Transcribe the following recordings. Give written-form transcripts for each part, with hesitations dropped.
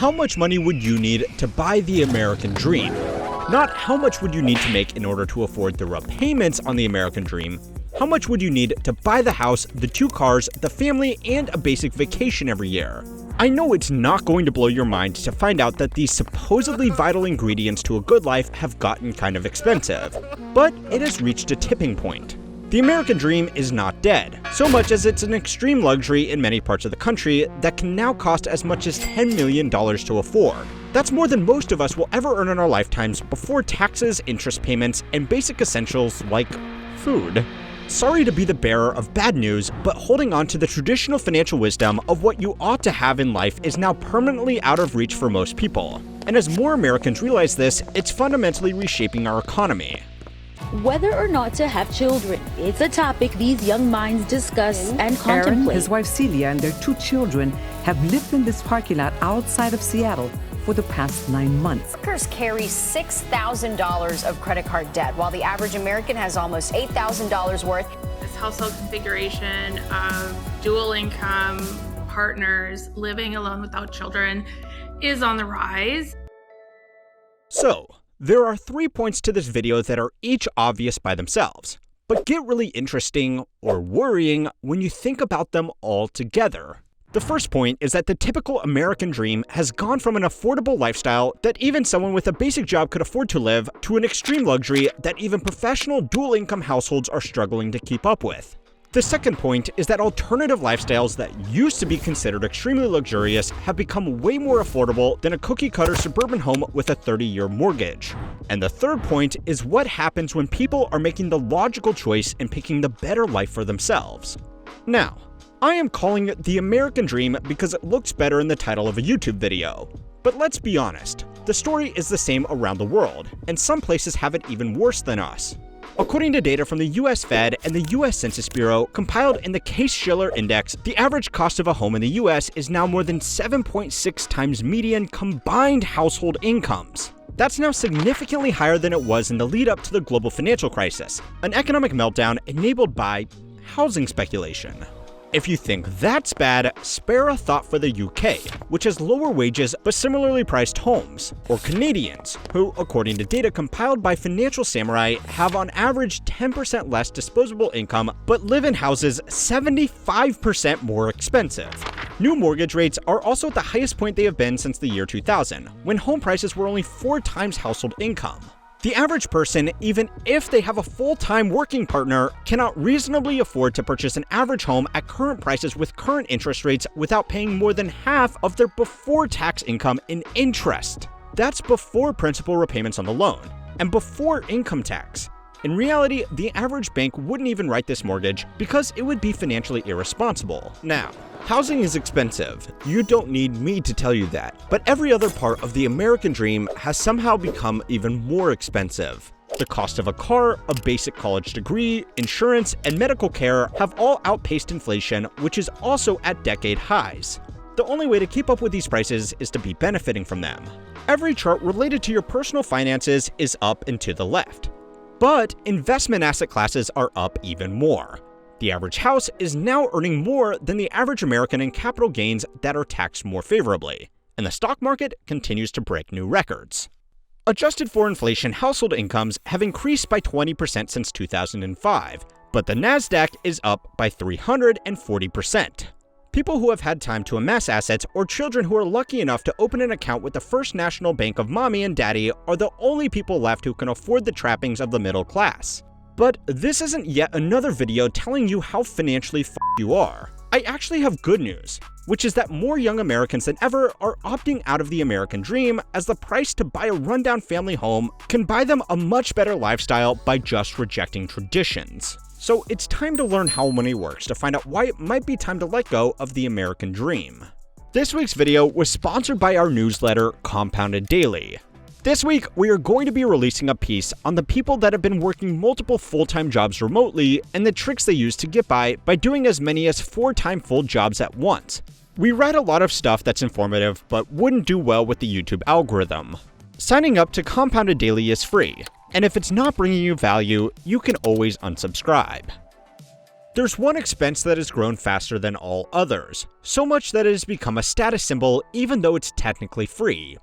how much money would you need to buy the American dream? Not how much would you need to make in order to afford the repayments on the American dream. How much would you need to buy the house, the 2 cars, the family, and a basic vacation every year? I know it's not going to blow your mind to find out that these supposedly vital ingredients to a good life have gotten kind of expensive, but it has reached a tipping point. The American dream is not dead, so much as it's an extreme luxury in many parts of the country that can now cost as much as $10 million to afford. That's more than most of us will ever earn in our lifetimes before taxes, interest payments, and basic essentials like food. Sorry to be the bearer of bad news, but holding on to the traditional financial wisdom of what you ought to have in life is now permanently out of reach for most people. And as more Americans realize this, it's fundamentally reshaping our economy. Whether or not to have children, it's a topic these young minds discuss and contemplate. Aaron, his wife Celia, and their 2 children have lived in this parking lot outside of Seattle for the past 9 months. Workers carry $6,000 of credit card debt, while the average American has almost $8,000 worth. This household configuration of dual income partners living alone without children is on the rise. So, there are 3 points to this video that are each obvious by themselves, but get really interesting or worrying when you think about them all together. The first point is that the typical American dream has gone from an affordable lifestyle that even someone with a basic job could afford to live to an extreme luxury that even professional dual-income households are struggling to keep up with. The second point is that alternative lifestyles that used to be considered extremely luxurious have become way more affordable than a cookie-cutter suburban home with a 30-year mortgage. And the third point is what happens when people are making the logical choice and picking the better life for themselves. Now, I am calling it the American dream because it looks better in the title of a YouTube video. But let's be honest, the story is the same around the world, and some places have it even worse than us. According to data from the US Fed and the US Census Bureau compiled in the Case-Shiller Index, the average cost of a home in the US is now more than 7.6 times median combined household incomes. That's now significantly higher than it was in the lead up to the global financial crisis, an economic meltdown enabled by housing speculation. If you think that's bad, spare a thought for the UK, which has lower wages but similarly priced homes, or Canadians, who, according to data compiled by Financial Samurai, have on average 10% less disposable income but live in houses 75% more expensive. New mortgage rates are also at the highest point they have been since the year 2000, when home prices were only 4 times household income. The average person, even if they have a full-time working partner, cannot reasonably afford to purchase an average home at current prices with current interest rates without paying more than half of their before-tax income in interest. That's before principal repayments on the loan, and before income tax. In reality, the average bank wouldn't even write this mortgage because it would be financially irresponsible. Now, housing is expensive. You don't need me to tell you that. But every other part of the American dream has somehow become even more expensive. The cost of a car, a basic college degree, insurance, and medical care have all outpaced inflation, which is also at decade highs. The only way to keep up with these prices is to be benefiting from them. Every chart related to your personal finances is up and to the left. But investment asset classes are up even more. The average house is now earning more than the average American in capital gains that are taxed more favorably, and the stock market continues to break new records. Adjusted for inflation, household incomes have increased by 20% since 2005, but the Nasdaq is up by 340%. People who have had time to amass assets or children who are lucky enough to open an account with the First National Bank of Mommy and Daddy are the only people left who can afford the trappings of the middle class. But this isn't yet another video telling you how financially f***ed you are. I actually have good news, which is that more young Americans than ever are opting out of the American dream as the price to buy a rundown family home can buy them a much better lifestyle by just rejecting traditions. So it's time to learn how money works to find out why it might be time to let go of the American dream. This week's video was sponsored by our newsletter, Compounded Daily. This week, we are going to be releasing a piece on the people that have been working multiple full-time jobs remotely and the tricks they use to get by doing as many as 4 full jobs at once. We write a lot of stuff that's informative but wouldn't do well with the YouTube algorithm. Signing up to Compounded Daily is free, and if it's not bringing you value, you can always unsubscribe. There's one expense that has grown faster than all others, so much that it has become a status symbol even though it's technically free,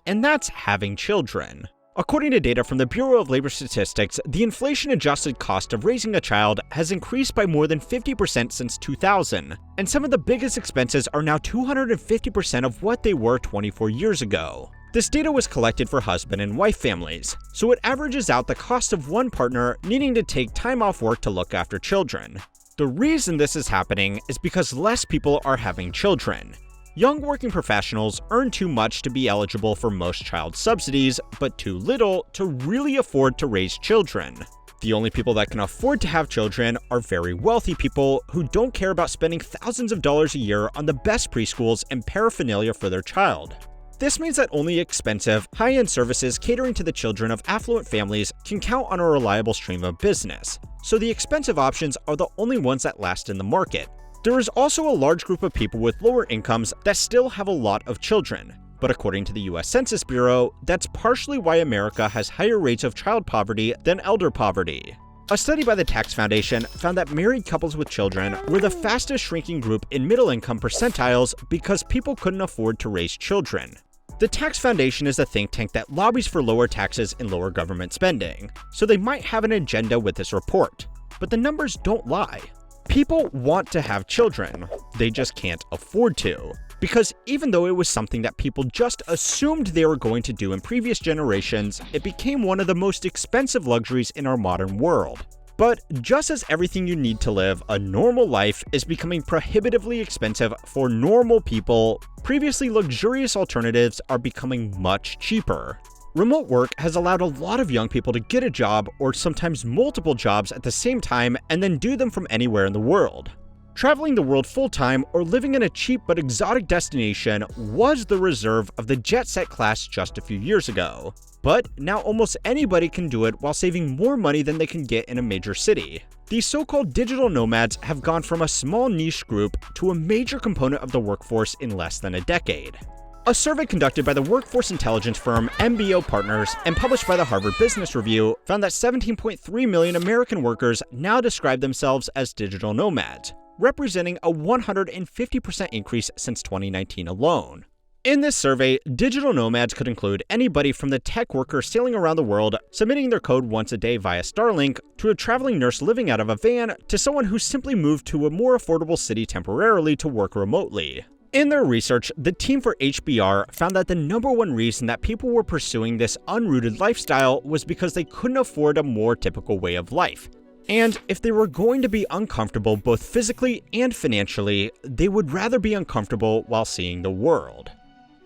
and that's having children. According to data from the Bureau of Labor Statistics, the inflation-adjusted cost of raising a child has increased by more than 50% since 2000, and some of the biggest expenses are now 250% of what they were 24 years ago. This data was collected for husband and wife families, so it averages out the cost of one partner needing to take time off work to look after children. The reason this is happening is because less people are having children. Young working professionals earn too much to be eligible for most child subsidies, but too little to really afford to raise children. The only people that can afford to have children are very wealthy people who don't care about spending thousands of dollars a year on the best preschools and paraphernalia for their child. This means that only expensive, high-end services catering to the children of affluent families can count on a reliable stream of business, so the expensive options are the only ones that last in the market. There is also a large group of people with lower incomes that still have a lot of children, but according to the US Census Bureau, that's partially why America has higher rates of child poverty than elder poverty. A study by the Tax Foundation found that married couples with children were the fastest shrinking group in middle-income percentiles because people couldn't afford to raise children. The Tax Foundation is a think tank that lobbies for lower taxes and lower government spending, so they might have an agenda with this report, but the numbers don't lie. People want to have children, they just can't afford to. Because even though it was something that people just assumed they were going to do in previous generations, it became one of the most expensive luxuries in our modern world. But just as everything you need to live a normal life is becoming prohibitively expensive for normal people, previously luxurious alternatives are becoming much cheaper. Remote work has allowed a lot of young people to get a job or sometimes multiple jobs at the same time and then do them from anywhere in the world. Traveling the world full-time or living in a cheap but exotic destination was the reserve of the jet-set class just a few years ago. But now almost anybody can do it while saving more money than they can get in a major city. These so-called digital nomads have gone from a small niche group to a major component of the workforce in less than a decade. A survey conducted by the workforce intelligence firm MBO Partners and published by the Harvard Business Review found that 17.3 million American workers now describe themselves as digital nomads, representing a 150% increase since 2019 alone. In this survey, digital nomads could include anybody from the tech worker sailing around the world, submitting their code once a day via Starlink, to a traveling nurse living out of a van, to someone who simply moved to a more affordable city temporarily to work remotely. In their research, the team for HBR found that the number one reason that people were pursuing this unrooted lifestyle was because they couldn't afford a more typical way of life. And if they were going to be uncomfortable both physically and financially, they would rather be uncomfortable while seeing the world.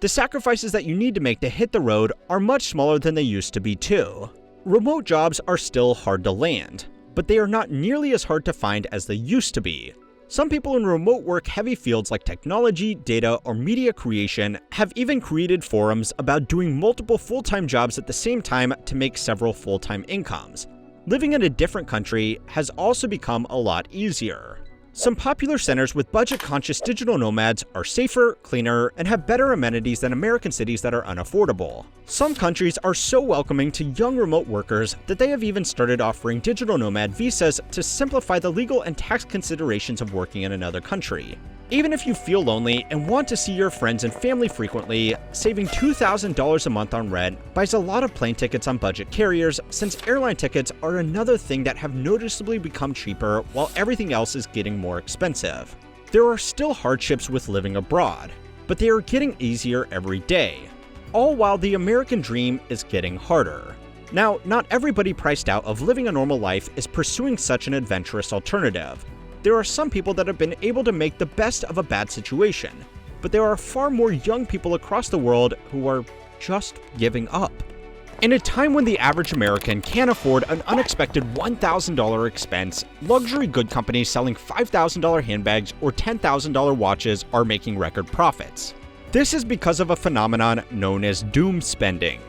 The sacrifices that you need to make to hit the road are much smaller than they used to be too. Remote jobs are still hard to land, but they are not nearly as hard to find as they used to be. Some people in remote work heavy fields like technology, data, or media creation have even created forums about doing multiple full-time jobs at the same time to make several full-time incomes. Living in a different country has also become a lot easier. Some popular centers with budget-conscious digital nomads are safer, cleaner, and have better amenities than American cities that are unaffordable. Some countries are so welcoming to young remote workers that they have even started offering digital nomad visas to simplify the legal and tax considerations of working in another country. Even if you feel lonely and want to see your friends and family frequently, saving $2,000 a month on rent buys a lot of plane tickets on budget carriers, since airline tickets are another thing that have noticeably become cheaper while everything else is getting more expensive. There are still hardships with living abroad, but they are getting easier every day, all while the American dream is getting harder. Now, not everybody priced out of living a normal life is pursuing such an adventurous alternative. There are some people that have been able to make the best of a bad situation, but there are far more young people across the world who are just giving up. In a time when the average American can't afford an unexpected $1,000 expense, luxury good companies selling $5,000 handbags or $10,000 watches are making record profits. This is because of a phenomenon known as doom spending.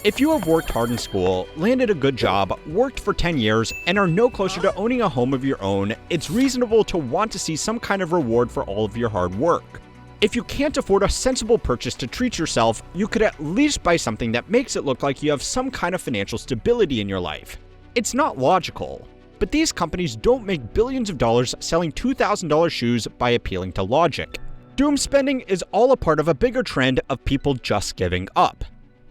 If you have worked hard in school, landed a good job, worked for 10 years, and are no closer to owning a home of your own, it's reasonable to want to see some kind of reward for all of your hard work. If you can't afford a sensible purchase to treat yourself, you could at least buy something that makes it look like you have some kind of financial stability in your life. It's not logical, But these companies don't make billions of dollars selling $2,000 shoes by appealing to logic. Doom spending is all a part of a bigger trend of people just giving up.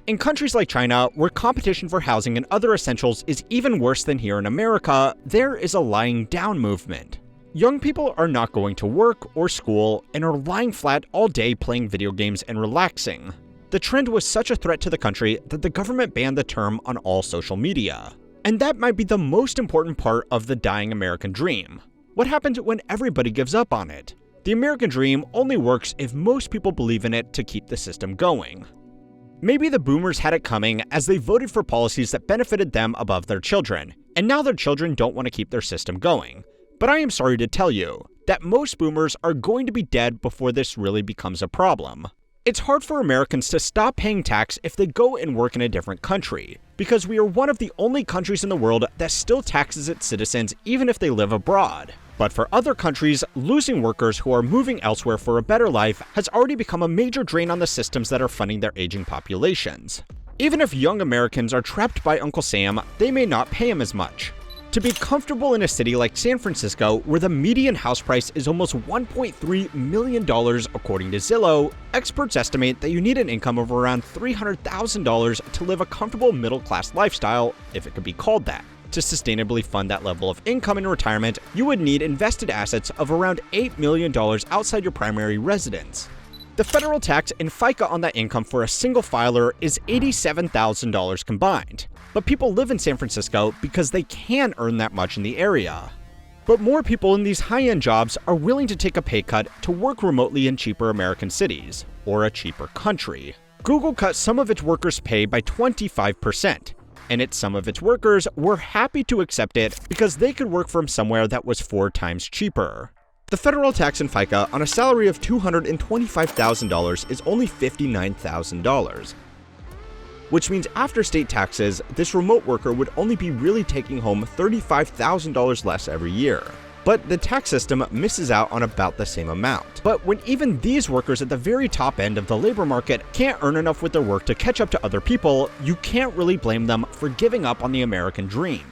In countries like China, where competition for housing and other essentials is even worse than here in America, there is a lying down movement. Young people are not going to work or school and are lying flat all day playing video games and relaxing. The trend was such a threat to the country that the government banned the term on all social media. And that might be the most important part of the dying American dream. What happens when everybody gives up on it? The American dream only works if most people believe in it to keep the system going. Maybe the boomers had it coming as they voted for policies that benefited them above their children, and now their children don't want to keep their system going. But I am sorry to tell you that most boomers are going to be dead before this really becomes a problem. It's hard for Americans to stop paying tax if they go and work in a different country, because we are one of the only countries in the world that still taxes its citizens even if they live abroad. But for other countries, losing workers who are moving elsewhere for a better life has already become a major drain on the systems that are funding their aging populations. Even if young Americans are trapped by Uncle Sam, they may not pay him as much. To be comfortable in a city like San Francisco, where the median house price is almost $1.3 million according to Zillow, experts estimate that you need an income of around $300,000 to live a comfortable middle-class lifestyle, if it could be called that. To sustainably fund that level of income in retirement, you would need invested assets of around $8 million outside your primary residence. The federal tax and FICA on that income for a single filer is $87,000 combined. But people live in San Francisco because they can earn that much in the area. But more people in these high-end jobs are willing to take a pay cut to work remotely in cheaper American cities, or a cheaper country. Google cut some of its workers' pay by 25%. And some of its workers were happy to accept it because they could work from somewhere that was 4 times cheaper. The federal tax in FICA on a salary of $225,000 is only $59,000, which means after state taxes, this remote worker would only be really taking home $35,000 less every year. But the tax system misses out on about the same amount. But when even these workers at the very top end of the labor market can't earn enough with their work to catch up to other people, you can't really blame them for giving up on the American dream.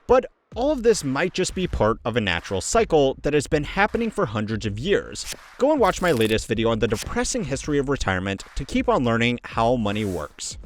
But all of this might just be part of a natural cycle that has been happening for hundreds of years. Go and watch my latest video on the depressing history of retirement to keep on learning how money works.